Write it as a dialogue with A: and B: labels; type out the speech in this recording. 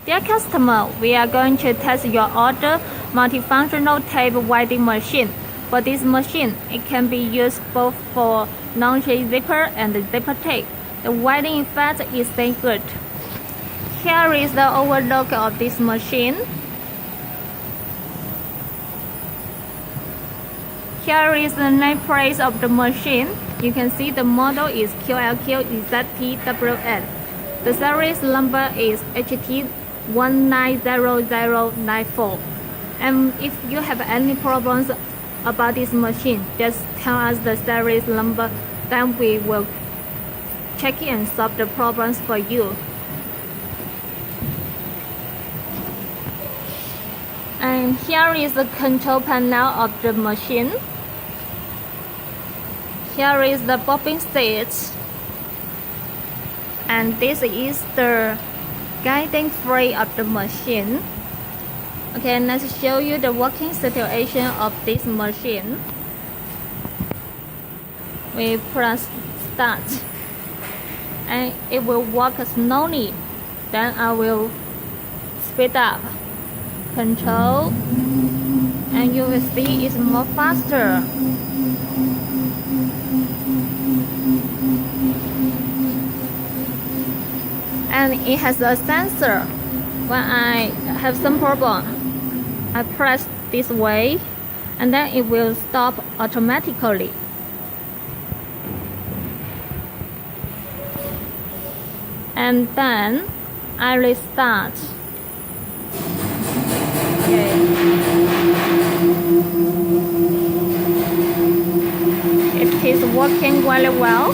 A: Dear customer, we are going to test your order multifunctional tape winding machine. For this machine, it can be used both for non-zipper and zipper tape. The winding effect is staying good. Here is the overlook of this machine. Here is the nameplate of the machine. You can see the model is QLQ-ZTWN. The series number is HT190094. And if you have any problems about this machine, just tell us the series number, then we will check it and solve the problems for you. And here is the control panel of the machine. Here is the bobbin stage. And this is the guiding frame of the machine. Okay, let's show you the working situation of this machine. We press start and it will work slowly. Then I will speed up, control, and you will see it's more faster. And it has a sensor. When I have some problem, I press this way and then it will stop automatically. And then I restart. Okay. It is working very well.